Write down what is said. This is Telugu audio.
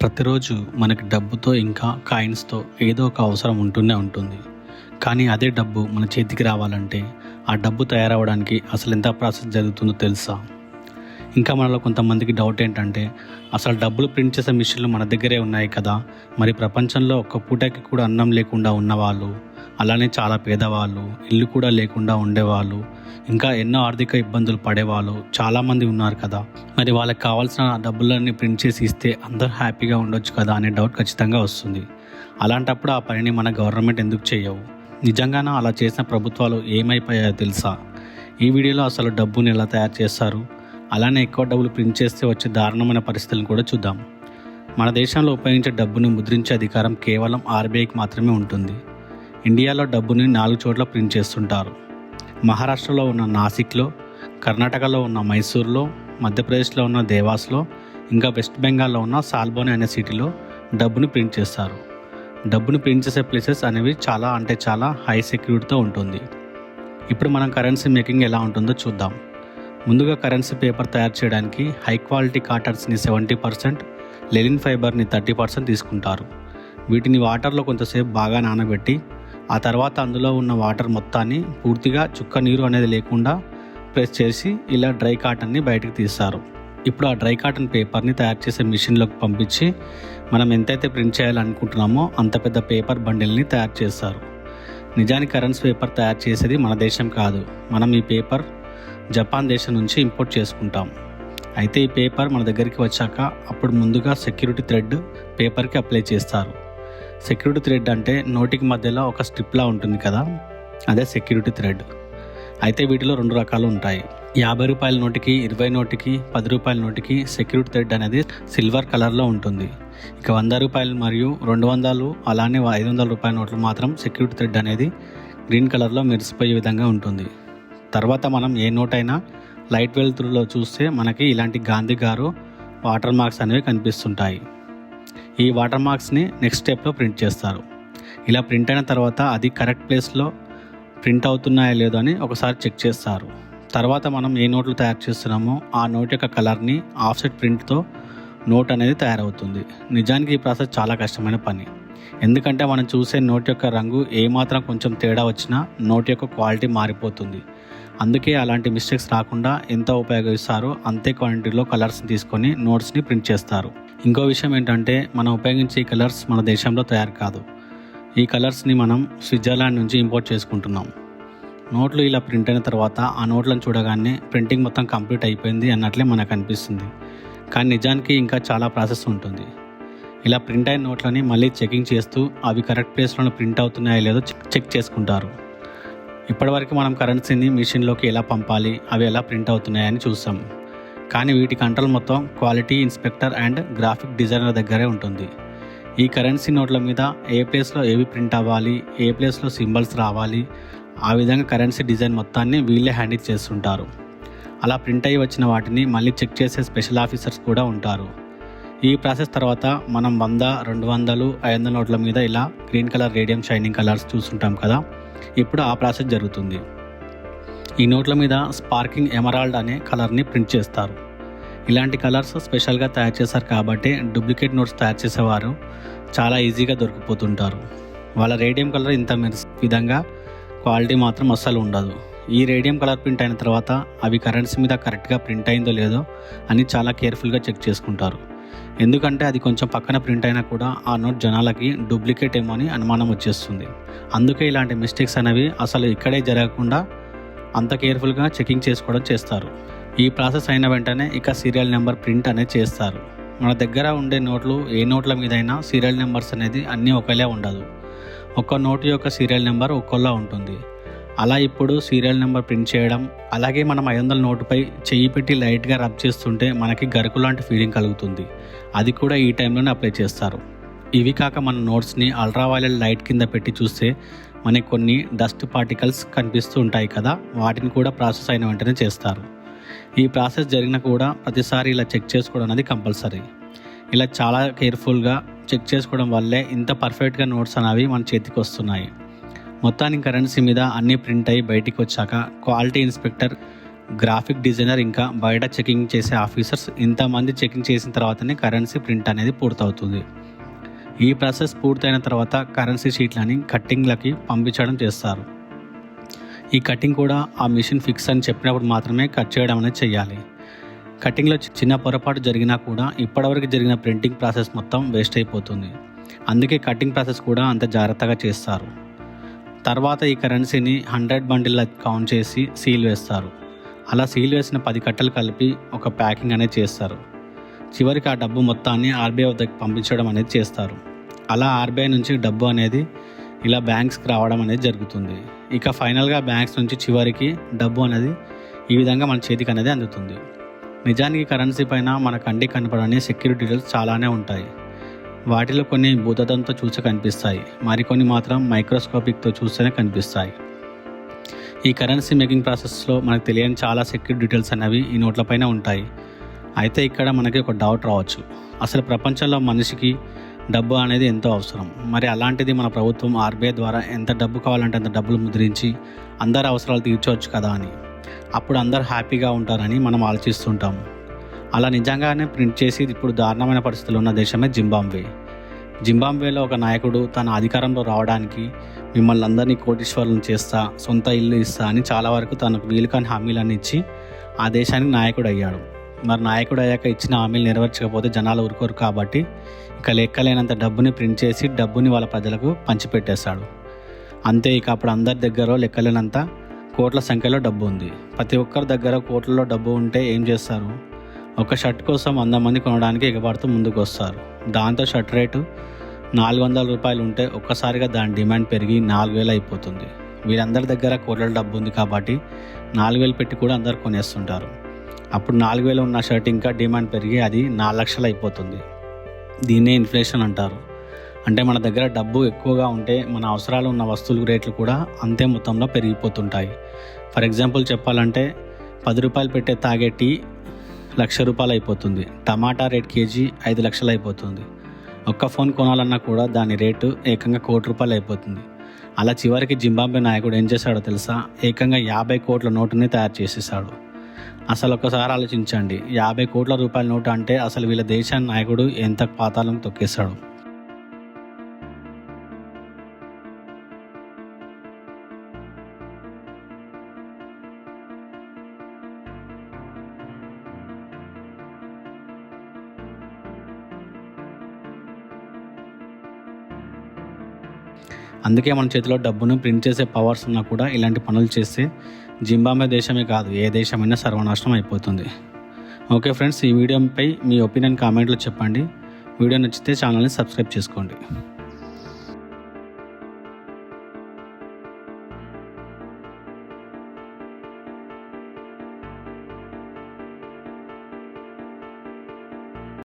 ప్రతిరోజు మనకి డబ్బుతో ఇంకా కాయిన్స్తో ఏదో ఒక అవసరం ఉంటూనే ఉంటుంది. కానీ అదే డబ్బు మన చేతికి రావాలంటే ఆ డబ్బు తయారవడానికి అసలు ఎంత ప్రాసెస్ జరుగుతుందో తెలుసా? ఇంకా మనలో కొంతమందికి డౌట్ ఏంటంటే, అసలు డబ్బులు ప్రింట్ చేసే మిషన్లు మన దగ్గరే ఉన్నాయి కదా, మరి ప్రపంచంలో ఒక్క పూటకి కూడా అన్నం లేకుండా ఉన్నవాళ్ళు, అలానే చాలా పేదవాళ్ళు, ఇల్లు కూడా లేకుండా ఉండేవాళ్ళు, ఇంకా ఎన్నో ఆర్థిక ఇబ్బందులు పడేవాళ్ళు చాలామంది ఉన్నారు కదా. మరి వాళ్ళకి కావాల్సిన డబ్బులన్నీ ప్రింట్ చేసి ఇస్తే అందరూ హ్యాపీగా ఉండొచ్చు కదా అనే డౌట్ ఖచ్చితంగా వస్తుంది. అలాంటప్పుడు ఆ పనిని మన గవర్నమెంట్ ఎందుకు చేయవు? నిజంగానే అలా చేసిన ప్రభుత్వాలు ఏమైపోయాయో తెలుసా? ఈ వీడియోలో అసలు డబ్బుని ఎలా తయారు చేస్తారు, అలానే ఎక్కువ డబ్బులు ప్రింట్ చేస్తే వచ్చే దారుణమైన పరిస్థితులను కూడా చూద్దాం. మన దేశంలో ఉపయోగించే డబ్బుని ముద్రించే అధికారం కేవలం ఆర్బీఐకి మాత్రమే ఉంటుంది. ఇండియాలో డబ్బుని 4 చోట్ల ప్రింట్ చేస్తుంటారు. మహారాష్ట్రలో ఉన్న నాసిక్లో, కర్ణాటకలో ఉన్న మైసూర్లో, మధ్యప్రదేశ్లో ఉన్న దేవాస్లో, ఇంకా వెస్ట్ బెంగాల్లో ఉన్న సాల్బోని అనే సిటీలో డబ్బుని ప్రింట్ చేస్తారు. డబ్బుని ప్రింట్ చేసే ప్లేసెస్ అనేవి చాలా హై సెక్యూరిటీతో ఉంటుంది. ఇప్పుడు మనం కరెన్సీ మేకింగ్ ఎలా ఉంటుందో చూద్దాం. ముందుగా కరెన్సీ పేపర్ తయారు చేయడానికి హై క్వాలిటీ కాటన్స్ని 70%, లెనిన్ ఫైబర్ని 30% తీసుకుంటారు. వీటిని వాటర్లో కొంతసేపు బాగా నానబెట్టి ఆ తర్వాత అందులో ఉన్న వాటర్ మొత్తాన్ని పూర్తిగా చుక్క నీరు అనేది లేకుండా ప్రెస్ చేసి ఇలా డ్రై కాటన్ని బయటకు తీస్తారు. ఇప్పుడు ఆ డ్రై కాటన్ పేపర్ని తయారు చేసే మిషన్లోకి పంపించి మనం ఎంతైతే ప్రింట్ చేయాలనుకుంటున్నామో అంత పెద్ద పేపర్ బండిల్ని తయారు చేస్తారు. నిజానికి కరెన్సీ పేపర్ తయారు చేసేది మన దేశం కాదు. మనం ఈ పేపర్ జపాన్ దేశం నుంచి ఇంపోర్ట్ చేసుకుంటాం. అయితే ఈ పేపర్ మన దగ్గరికి వచ్చాక అప్పుడు ముందుగా సెక్యూరిటీ థ్రెడ్ పేపర్కి అప్లై చేస్తారు. సెక్యూరిటీ థ్రెడ్ అంటే నోటికి మధ్యలో ఒక స్ట్రిప్లా ఉంటుంది కదా, అదే సెక్యూరిటీ థ్రెడ్. అయితే వీటిలో 2 రకాలు ఉంటాయి. 50 రూపాయల నోటికి, 20 నోటికి, 10 రూపాయల నోటికి సెక్యూరిటీ థ్రెడ్ అనేది సిల్వర్ కలర్లో ఉంటుంది. ఇక 100 రూపాయలు మరియు 200 అలానే 500 రూపాయల నోట్లు మాత్రం సెక్యూరిటీ థ్రెడ్ అనేది గ్రీన్ కలర్లో మెరిసిపోయే విధంగా ఉంటుంది. తర్వాత మనం ఏ నోట్ అయినా లైట్ వెలుతురులో చూస్తే మనకి ఇలాంటి గాంధీ గారు వాటర్ మార్క్స్ అనేవి కనిపిస్తుంటాయి. ఈ వాటర్ మార్క్స్ని నెక్స్ట్ స్టెప్లో ప్రింట్ చేస్తారు. ఇలా ప్రింట్ అయిన తర్వాత అది కరెక్ట్ ప్లేస్లో ప్రింట్ అవుతున్నాయో లేదో అని ఒకసారి చెక్ చేస్తారు. తర్వాత మనం ఏ నోట్లు తయారు చేస్తున్నామో ఆ నోట్ యొక్క కలర్ని ఆఫ్సెట్ ప్రింట్తో నోట్ అనేది తయారవుతుంది. నిజానికి ఈ ప్రాసెస్ చాలా కష్టమైన పని. ఎందుకంటే మనం చూసే నోట్ యొక్క రంగు ఏమాత్రం కొంచెం తేడా వచ్చినా నోట్ యొక్క క్వాలిటీ మారిపోతుంది. అందుకే అలాంటి మిస్టేక్స్ రాకుండా ఎంత ఉపయోగిస్తారో అంతే క్వాంటిటీలో కలర్స్ని తీసుకొని నోట్స్ని ప్రింట్ చేస్తారు. ఇంకో విషయం ఏంటంటే, మనం ఉపయోగించే ఈ కలర్స్ మన దేశంలో తయారు కాదు. ఈ కలర్స్ని మనం స్విట్జర్లాండ్ నుంచి ఇంపోర్ట్ చేసుకుంటున్నాం. నోట్లు ఇలా ప్రింట్ అయిన తర్వాత ఆ నోట్లను చూడగానే ప్రింటింగ్ మొత్తం కంప్లీట్ అయిపోయింది అన్నట్లే మనకు అనిపిస్తుంది. కానీ నిజానికి ఇంకా చాలా ప్రాసెస్ ఉంటుంది. ఇలా ప్రింట్ అయిన నోట్లని మళ్ళీ చెకింగ్ చేస్తూ అవి కరెక్ట్ ప్లేస్లో ప్రింట్ అవుతున్నాయో లేదో చెక్ చేసుకుంటారు. ఇప్పటివరకు మనం కరెన్సీని మిషన్లోకి ఎలా పంపాలి, అవి ఎలా ప్రింట్ అవుతున్నాయని చూసాం. కానీ వీటి కంట్రోల్ మొత్తం quality inspector and graphic designer దగ్గరే ఉంటుంది. ఈ కరెన్సీ నోట్ల మీద ఏ ప్లేస్లో ఏవి ప్రింట్ అవ్వాలి, ఏ ప్లేస్లో సింబల్స్ రావాలి, ఆ విధంగా కరెన్సీ డిజైన్ మొత్తాన్ని వీళ్ళే హ్యాండిల్ చేస్తుంటారు. అలా ప్రింట్ అయ్యి వచ్చిన వాటిని మళ్ళీ చెక్ చేసే స్పెషల్ ఆఫీసర్స్ కూడా ఉంటారు. ఈ ప్రాసెస్ తర్వాత మనం 100, 200, 500 నోట్ల మీద ఇలా green colour radium shining colours చూస్తుంటాం కదా, ఇప్పుడు ఆ ప్రాసెస్ జరుగుతుంది. ఈ నోట్ల మీద స్పార్కింగ్ ఎమరాల్డ్ అనే కలర్ని ప్రింట్ చేస్తారు. ఇలాంటి కలర్స్ స్పెషల్గా తయారు చేస్తారు కాబట్టి డూప్లికేట్ నోట్స్ తయారు చేసేవారు చాలా ఈజీగా దొరికిపోతుంటారు. వాళ్ళ రేడియం కలర్ ఇంత మెరిసే విధంగా క్వాలిటీ మాత్రం అస్సలు ఉండదు. ఈ రేడియం కలర్ ప్రింట్ అయిన తర్వాత అవి కరెన్సీ మీద కరెక్ట్గా ప్రింట్ అయిందో లేదో అని చాలా కేర్ఫుల్గా చెక్ చేసుకుంటారు. ఎందుకంటే అది కొంచెం పక్కన ప్రింట్ అయినా కూడా ఆ నోట్ జనాలకి డూప్లికేట్ ఏమో అని అనుమానం వచ్చేస్తుంది. అందుకే ఇలాంటి మిస్టేక్స్ అనేవి అసలు ఇక్కడే జరగకుండా అంత కేర్ఫుల్గా చెకింగ్ చేసుకోవడం చేస్తారు. ఈ ప్రాసెస్ అయిన వెంటనే ఇక సీరియల్ నెంబర్ ప్రింట్ అనేది చేస్తారు. మన దగ్గర ఉండే నోట్లు ఏ నోట్ల మీదైనా సీరియల్ నెంబర్స్ అనేది అన్నీ ఒకేలా ఉండదు. ఒక్క నోటు యొక్క సీరియల్ నెంబర్ ఒక్కోలా ఉంటుంది. అలా ఇప్పుడు సీరియల్ నెంబర్ ప్రింట్ చేయడం, అలాగే మనం 500 నోటుపై చెయ్యి పెట్టి లైట్గా రబ్ చేస్తుంటే మనకి గరుకు లాంటి ఫీలింగ్ కలుగుతుంది. అది కూడా ఈ టైంలోనే అప్లై చేస్తారు. ఇవి కాక మన నోట్స్ని అల్ట్రావైలెట్ లైట్ కింద పెట్టి చూస్తే మనకి కొన్ని డస్ట్ పార్టికల్స్ కనిపిస్తూ ఉంటాయి కదా, వాటిని కూడా ప్రాసెస్ అయిన వెంటనే చేస్తారు. ఈ ప్రాసెస్ జరిగిన కూడా ప్రతిసారి ఇలా చెక్ చేసుకోవడం అనేది కంపల్సరీ. ఇలా చాలా కేర్ఫుల్గా చెక్ చేసుకోవడం వల్లే ఇంత పర్ఫెక్ట్గా నోట్స్ అనేవి మన చేతికి వస్తున్నాయి. మొత్తానికి కరెన్సీ మీద అన్నీ ప్రింట్ అయ్యి బయటికి వచ్చాక క్వాలిటీ ఇన్స్పెక్టర్ గ్రాఫిక్ డిజైనర్ ఇంకా బయట చెకింగ్ చేసే ఆఫీసర్స్ ఇంతమంది చెకింగ్ చేసిన తర్వాతనే కరెన్సీ ప్రింట్ అనేది పూర్తవుతుంది. ఈ ప్రాసెస్ పూర్తయిన తర్వాత కరెన్సీ షీట్లని కట్టింగ్లకి పంపించడం చేస్తారు. ఈ కటింగ్ కూడా ఆ మిషన్ ఫిక్స్ అని చెప్పినప్పుడు మాత్రమే కట్ చేయడం అనేది చేయాలి. కటింగ్లో చిన్న పొరపాటు జరిగినా కూడా ఇప్పటివరకు జరిగిన ప్రింటింగ్ ప్రాసెస్ మొత్తం వేస్ట్ అయిపోతుంది. అందుకే కటింగ్ ప్రాసెస్ కూడా అంత జాగ్రత్తగా చేస్తారు. తర్వాత ఈ కరెన్సీని 100 బండిల్ కౌంట్ చేసి సీల్ వేస్తారు. అలా సీల్ వేసిన 10 కట్టలు కలిపి ఒక ప్యాకింగ్ అనేది చేస్తారు. చివరికి ఆ డబ్బు మొత్తాన్ని ఆర్బీఐ వద్దకు పంపించడం అనేది చేస్తారు. అలా ఆర్బీఐ నుంచి డబ్బు అనేది ఇలా బ్యాంక్స్కి రావడం అనేది జరుగుతుంది. ఇక ఫైనల్గా బ్యాంక్స్ నుంచి చివరికి డబ్బు అనేది ఈ విధంగా మన చేతికి అనేది అందుతుంది. నిజానికి కరెన్సీ పైన మన కంటికి కనపడని సెక్యూరిటీ డీటెయిల్స్ చాలానే ఉంటాయి. వాటిలో కొన్ని భూతత్వంతో చూసి కనిపిస్తాయి, మరికొన్ని మాత్రం మైక్రోస్కోపిక్తో చూస్తేనే కనిపిస్తాయి. ఈ కరెన్సీ మేకింగ్ ప్రాసెస్లో మనకు తెలియని చాలా సెక్యూరిటీ డీటెయిల్స్ అనేవి ఈ నోట్లపైన ఉంటాయి. అయితే ఇక్కడ మనకి ఒక డౌట్ రావచ్చు, అసలు ప్రపంచంలో మనిషికి డబ్బు అనేది ఎంతో అవసరం. మరి అలాంటిది మన ప్రభుత్వం ఆర్బీఐ ద్వారా ఎంత డబ్బు కావాలంటే అంత డబ్బులు ముద్రించి అందరి అవసరాలు తీర్చవచ్చు కదా అని, అప్పుడు అందరు హ్యాపీగా ఉంటారని మనం ఆలోచిస్తుంటాము. అలా నిజంగానే ప్రింట్ చేసి ఇప్పుడు దారుణమైన పరిస్థితులు ఉన్న దేశమే జింబాబ్వే. జింబాబ్వేలో ఒక నాయకుడు తన అధికారంలో రావడానికి మిమ్మల్ని అందరినీ కోటీశ్వరులను చేస్తా, సొంత ఇల్లు ఇస్తా అని చాలా వరకు తనకు వీలుకాని హామీలన్నీ ఇచ్చి ఆ దేశానికి నాయకుడు అయ్యాడు. మరి నాయకుడు అయ్యాక ఇచ్చిన హామీలు నెరవేర్చకపోతే జనాలు ఊరుకోరు కాబట్టి ఇక లెక్కలేనంత డబ్బుని ప్రింట్ చేసి డబ్బుని వాళ్ళ ప్రజలకు పంచిపెట్టేశాడు. అంతే, ఇక అప్పుడు అందరి దగ్గర లెక్కలేనంత కోట్ల సంఖ్యలో డబ్బు ఉంది. ప్రతి ఒక్కరి దగ్గర కోట్లలో డబ్బు ఉంటే ఏం చేస్తారు? ఒక షర్ట్ కోసం 100 మంది కొనడానికి ఎగబడుతూ ముందుకు వస్తారు. దాంతో షర్ట్ రేటు 400 రూపాయలు ఉంటే ఒక్కసారిగా దాని డిమాండ్ పెరిగి 4000 అయిపోతుంది. వీళ్ళందరి దగ్గర కోట్ల డబ్బు ఉంది కాబట్టి 4000 పెట్టి కూడా అందరు కొనేస్తుంటారు. అప్పుడు 4000 ఉన్న షర్ట్ ఇంకా డిమాండ్ పెరిగి అది 4 లక్షలు అయిపోతుంది. దీన్నే ఇన్ఫ్లేషన్ అంటారు. అంటే మన దగ్గర డబ్బు ఎక్కువగా ఉంటే మన అవసరాలు ఉన్న వస్తువుల రేట్లు కూడా అంతే మొత్తంలో పెరిగిపోతుంటాయి. ఫర్ ఎగ్జాంపుల్ చెప్పాలంటే 10 రూపాయలు పెట్టే తాగే టీ 1,00,000 రూపాయలు అయిపోతుంది. టమాటా రేట్ కేజీ 5 లక్షలు అయిపోతుంది. ఒక్క ఫోన్ కొనాలన్నా కూడా దాని రేటు ఏకంగా 1 కోటి రూపాయలు అయిపోతుంది. అలా చివరికి జింబాబ్వే నాయకుడు ఏం చేశాడో తెలుసా? ఏకంగా 50 కోట్ల నోటుని తయారు చేసేసాడు. అసలు ఒకసారి ఆలోచించండి, 50 కోట్ల రూపాయల నోటు అంటే అసలు వీళ్ళ దేశాన్ని నాయకుడు ఎంత పాతాళం తొక్కేశాడు. అందుకే మన చేతిలో డబ్బును ప్రింట్ చేసే పవర్స్ ఉన్నా కూడా ఇలాంటి పనులు చేస్తే జింబాబ్వే దేశమే కాదు ఏ దేశమైనా సర్వనాశనం అయిపోతుంది. ఓకే ఫ్రెండ్స్, ఈ వీడియోపై మీ ఒపీనియన్ కామెంట్లో చెప్పండి. వీడియో నచ్చితే ఛానల్ని సబ్స్క్రైబ్ చేసుకోండి.